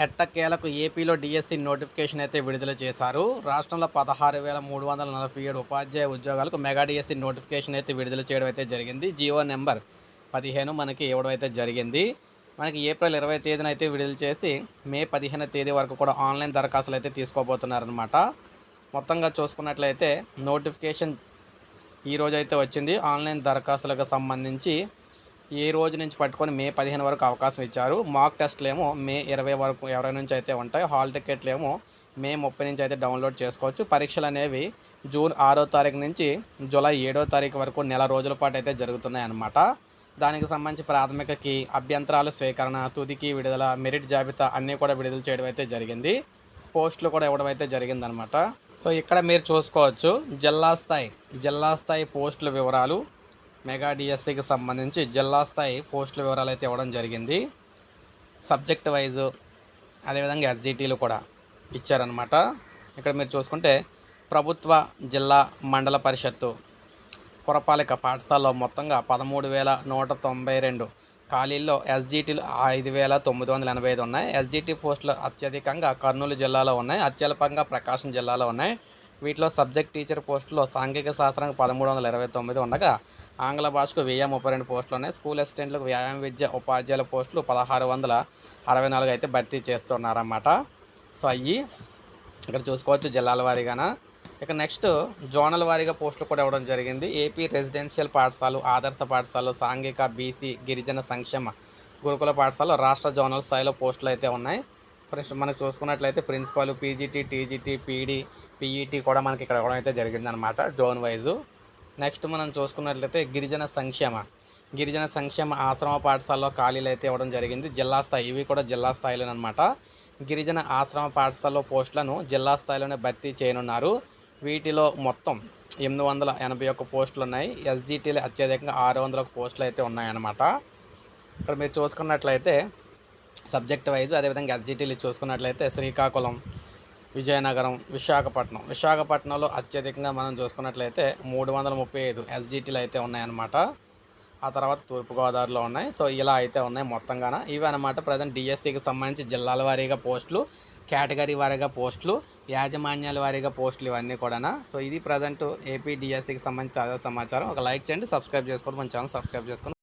ఎట్టకేలకు ఏపీలో DSC notification అయితే విడుదల చేశారు. రాష్ట్రంలో 16,347 ఉపాధ్యాయ ఉద్యోగాలకు మెగా డిఎస్సి నోటిఫికేషన్ అయితే విడుదల చేయడం అయితే జరిగింది. జియో నెంబర్ 15 మనకి ఇవ్వడం అయితే జరిగింది. మనకి ఏప్రిల్ 20 తేదీన అయితే విడుదల చేసి మే 15 తేదీ వరకు కూడా ఆన్లైన్ దరఖాస్తులు అయితే తీసుకోబోతున్నారనమాట. మొత్తంగా చూసుకున్నట్లయితే నోటిఫికేషన్ ఈరోజు అయితే వచ్చింది. ఆన్లైన్ దరఖాస్తులకు సంబంధించి ఈ రోజు నుంచి పట్టుకొని మే 15 వరకు అవకాశం ఇచ్చారు. మాక్ టెస్ట్లు ఏమో మే 20 వరకు ఎవరి నుంచి అయితే ఉంటాయి. హాల్ టికెట్లు ఏమో మే 30 నుంచి అయితే డౌన్లోడ్ చేసుకోవచ్చు. పరీక్షలు అనేవి జూన్ 6వ తారీఖు నుంచి జూలై 7వ తారీఖు వరకు నెల రోజుల పాటు అయితే జరుగుతున్నాయి అన్నమాట. దానికి సంబంధించి ప్రాథమికకి అభ్యంతరాల స్వీకరణ, తుదికి విడుదల, మెరిట్ జాబితా అన్నీ కూడా విడుదల చేయడం అయితే జరిగింది. పోస్టులు కూడా ఇవ్వడం అయితే జరిగిందనమాట. సో ఇక్కడ మీరు చూసుకోవచ్చు జిల్లా స్థాయి పోస్టుల వివరాలు, మెగా డిఎస్సికి సంబంధించి జిల్లా స్థాయి పోస్టుల వివరాలు అయితే ఇవ్వడం జరిగింది. సబ్జెక్ట్ వైజు అదేవిధంగా ఎస్జిటీలు కూడా ఇచ్చారనమాట. ఇక్కడ మీరు చూసుకుంటే ప్రభుత్వ జిల్లా మండల పరిషత్తు పురపాలిక పాఠశాలలో మొత్తంగా 13,192 ఖాళీల్లో ఎస్జిటీలు 5,985 ఉన్నాయి. ఎస్జిటి పోస్టులు అత్యధికంగా కర్నూలు జిల్లాలో ఉన్నాయి, అత్యల్పంగా ప్రకాశం జిల్లాలో ఉన్నాయి. వీటిలో సబ్జెక్ట్ టీచర్ పోస్టులో సాంఘిక శాస్త్రానికి 1329 ఉండగా ఆంగ్ల భాషకు 1032 పోస్టులు ఉన్నాయి. స్కూల్ అసిస్టెంట్లకు వ్యాయామ విద్య ఉపాధ్యాయుల పోస్టులు 1664 అయితే భర్తీ చేస్తున్నారన్నమాట. సో అయ్యి ఇక్కడ చూసుకోవచ్చు జిల్లాల వారీగాన. ఇక నెక్స్ట్ జోనల్ వారీగా పోస్టులు కూడా ఇవ్వడం జరిగింది. ఏపీ రెసిడెన్షియల్ పాఠశాలలు, ఆదర్శ పాఠశాలలు, సాంఘిక, బీసీ, గిరిజన సంక్షేమ గురుకుల పాఠశాలలో రాష్ట్ర జోనల్ స్థాయిలో పోస్టులు అయితే ఉన్నాయి. మనకు చూసుకున్నట్లయితే principal, PGT, TGT, PD, PET కూడా మనకి ఇక్కడ ఇవ్వడం అయితే జరిగిందనమాట జోన్ వైజు. నెక్స్ట్ మనం చూసుకున్నట్లయితే గిరిజన సంక్షేమ ఆశ్రమ పాఠశాలలో ఖాళీలు అయితే ఇవ్వడం జరిగింది. జిల్లా స్థాయి, ఇవి కూడా జిల్లా స్థాయిలోనమాట. గిరిజన ఆశ్రమ పాఠశాలలో పోస్టులను జిల్లా స్థాయిలోనే భర్తీ చేయనున్నారు. వీటిలో మొత్తం 881 పోస్టులు ఉన్నాయి. ఎస్జిటీలు అత్యధికంగా 600 పోస్టులు అయితే ఉన్నాయన్నమాట. ఇక్కడ మీరు చూసుకున్నట్లయితే సబ్జెక్ట్ వైజు అదేవిధంగా ఎస్జిటీలు చూసుకున్నట్లయితే శ్రీకాకుళం, విజయనగరం, విశాఖపట్నంలో అత్యధికంగా మనం చూసుకున్నట్లయితే 335 ఎస్జిటీలు అయితే ఉన్నాయన్నమాట. ఆ తర్వాత తూర్పుగోదావరిలో ఉన్నాయి. సో ఇలా అయితే ఉన్నాయి మొత్తంగాన. ఇవి అనమాట ప్రజెంట్ డిఎస్సికి సంబంధించి జిల్లాల వారీగా పోస్టులు, కేటగిరీ వారీగా పోస్టులు, యాజమాన్యాల వారీగా పోస్టులు ఇవన్నీ కూడా. సో ఇది ప్రజెంట్ ఏపీ డిఎస్సికి సంబంధించి తాజా సమాచారం. ఒక లైక్ చేయండి, సబ్స్క్రైబ్ చేసుకోండి, మన ఛానల్ సబ్స్క్రైబ్ చేసుకోండి.